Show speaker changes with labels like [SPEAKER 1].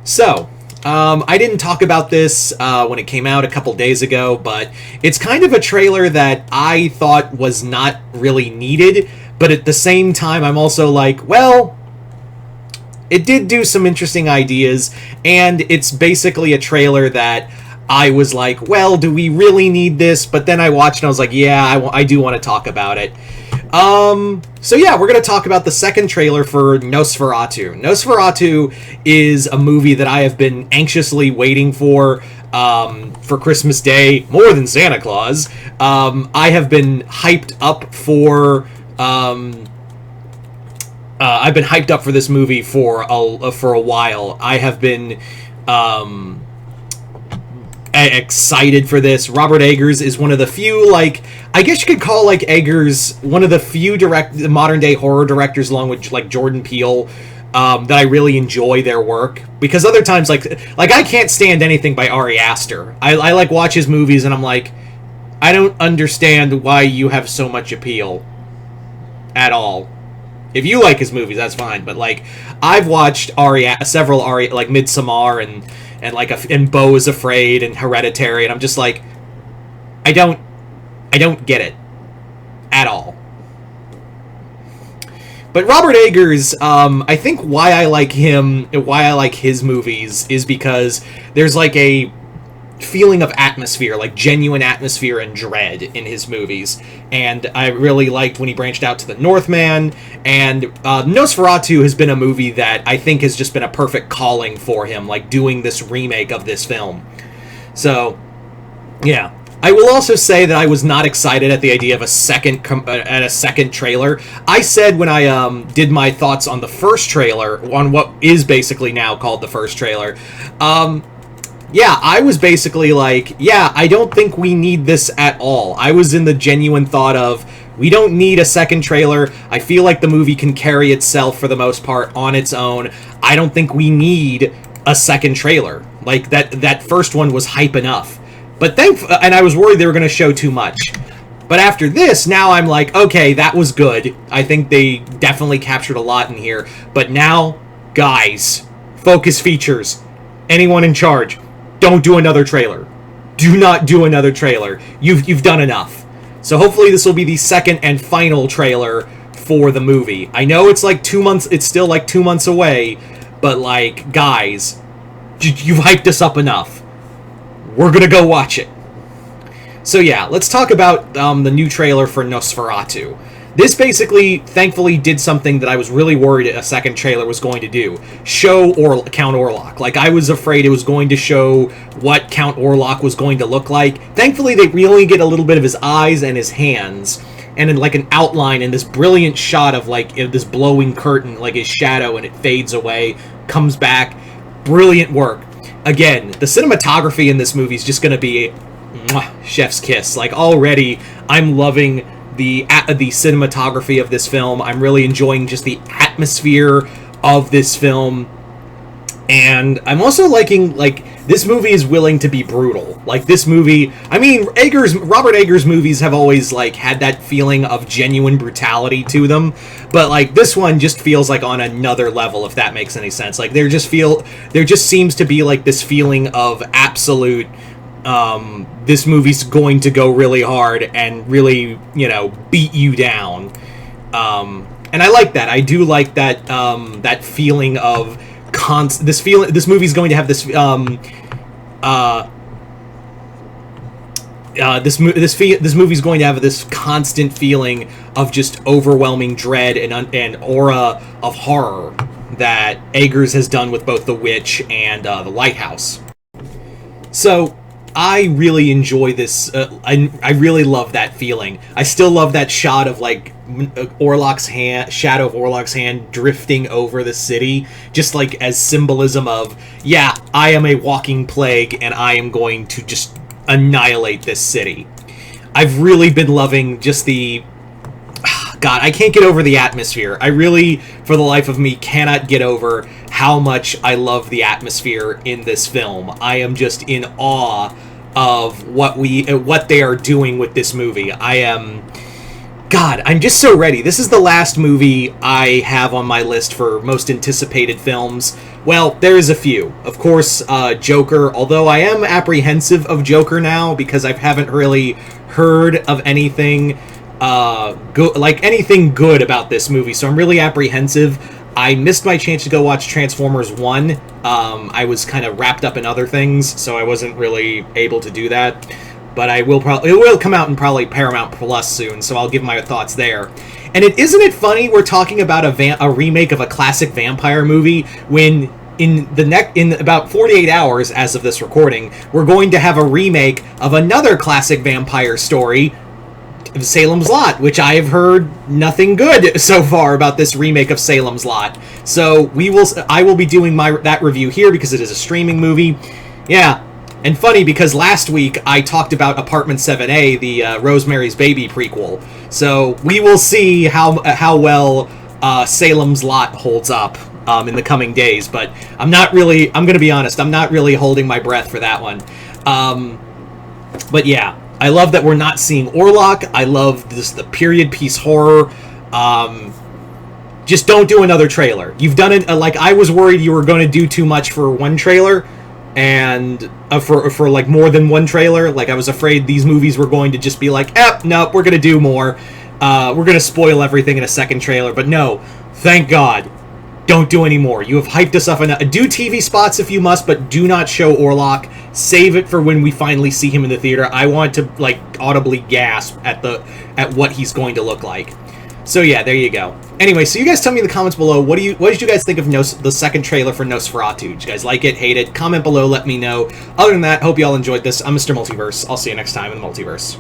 [SPEAKER 1] So, I didn't talk about this when it came out a couple days ago, but it's kind of a trailer that I thought was not really needed, but at the same time, I'm also like, well, it did do some interesting ideas, and it's basically a trailer that I was like, well, do we really need this? But then I watched and I was like, yeah, I do want to talk about it. So yeah, we're going to talk about the second trailer for Nosferatu. Nosferatu is a movie that I have been anxiously waiting for Christmas Day, more than Santa Claus. I have been hyped up for, I've been hyped up for this movie for a while. I have been, excited for this. Robert Eggers is one of the few, like, I guess you could call, like, Eggers one of the few modern day horror directors, along with, like, Jordan Peele, that I really enjoy their work. Because other times, like I can't stand anything by Ari Aster. I like, watch his movies and I'm like, I don't understand why you have so much appeal at all. If you like his movies, that's fine. But, like, I've watched several Ari, like, Midsommar and like and Beau is Afraid and Hereditary, and I'm just like, I don't get it at all. But Robert Eggers, I think why I like his movies is because there's like a feeling of atmosphere, like genuine atmosphere and dread in his movies. And I really liked when he branched out to the Northman, and Nosferatu has been a movie that I think has just been a perfect calling for him, like doing this remake of this film. So, yeah. I will also say that I was not excited at the idea of a second trailer. I said when I did my thoughts on the first trailer, on what is basically now called the first trailer, yeah, I was basically like, yeah, I don't think we need this at all. I was in the genuine thought of, we don't need a second trailer. I feel like the movie can carry itself for the most part on its own. I don't think we need a second trailer. Like, that first one was hype enough. But and I was worried they were going to show too much. But after this, now I'm like, okay, that was good. I think they definitely captured a lot in here. But now, guys, focus features. Anyone in charge, don't do another trailer. Do not do another trailer. You've done enough. So hopefully this will be the second and final trailer for the movie. I know it's like 2 months. It's still like 2 months away, but like, guys, you've hyped us up enough. We're gonna go watch it. So yeah, let's talk about the new trailer for Nosferatu. This basically, thankfully, did something that I was really worried a second trailer was going to do. Show Count Orlok. Like, I was afraid it was going to show what Count Orlok was going to look like. Thankfully, they really get a little bit of his eyes and his hands, and in, like, an outline, and this brilliant shot of, like, this blowing curtain, like his shadow, and it fades away, comes back. Brilliant work. Again, the cinematography in this movie is just going to be chef's kiss. Like, already, I'm loving the cinematography of this film. I'm really enjoying just the atmosphere of this film. And I'm also liking, like, this movie is willing to be brutal. Like, this movie, I mean, Robert Eggers movies have always, like, had that feeling of genuine brutality to them. But, like, this one just feels like on another level, if that makes any sense. Like, there just seems to be, like, this feeling of absolute, this movie's going to go really hard and really, beat you down. And I like that. I do like that, that feeling of this movie's going to have this, this movie's going to have this constant feeling of just overwhelming dread and aura of horror that Eggers has done with both The Witch and The Lighthouse. So, I really enjoy this. I really love that feeling. I still love that shot of, like, Orlok's hand, shadow of Orlok's hand drifting over the city, just like as symbolism of, yeah, I am a walking plague and I am going to just annihilate this city. I've really been loving just the... God, I can't get over the atmosphere. I really, for the life of me, cannot get over how much I love the atmosphere in this film. I am just in awe of what they are doing with this movie. God, I'm just so ready. This is the last movie I have on my list for most anticipated films Well, there is a few. Of course, Joker, although I am apprehensive of Joker now because I haven't really heard of anything anything good about this movie, so I'm really apprehensive. I missed my chance to go watch Transformers 1. I was kind of wrapped up in other things, so I wasn't really able to do that. But it will come out in probably Paramount Plus soon, so I'll give my thoughts there. And isn't it funny we're talking about a remake of a classic vampire movie when in about 48 hours as of this recording, we're going to have a remake of another classic vampire story, Salem's Lot, which I have heard nothing good so far about this remake of Salem's Lot. So I will be doing that review here because it is a streaming movie. Yeah. And funny because last week I talked about Apartment 7A, the Rosemary's Baby prequel. So we will see how well Salem's Lot holds up in the coming days. But I'm going to be honest, I'm not really holding my breath for that one. But yeah, I love that we're not seeing Orlok. I love the period piece horror. Just don't do another trailer. You've done it, I was worried you were going to do too much for one trailer. And for like more than one trailer, I was afraid these movies were going to just be like, nope, we're gonna do more. We're gonna spoil everything in a second trailer. But no, thank God, don't do any more. You have hyped us up enough. Do TV spots if you must, but do not show Orlok. Save it for when we finally see him in the theater. I want to audibly gasp at what he's going to look like. So yeah, there you go. Anyway, so you guys tell me in the comments below, what did you guys think of the second trailer for Nosferatu? Did you guys like it, hate it? Comment below, let me know. Other than that, hope you all enjoyed this. I'm Mr. Multiverse. I'll see you next time in the Multiverse.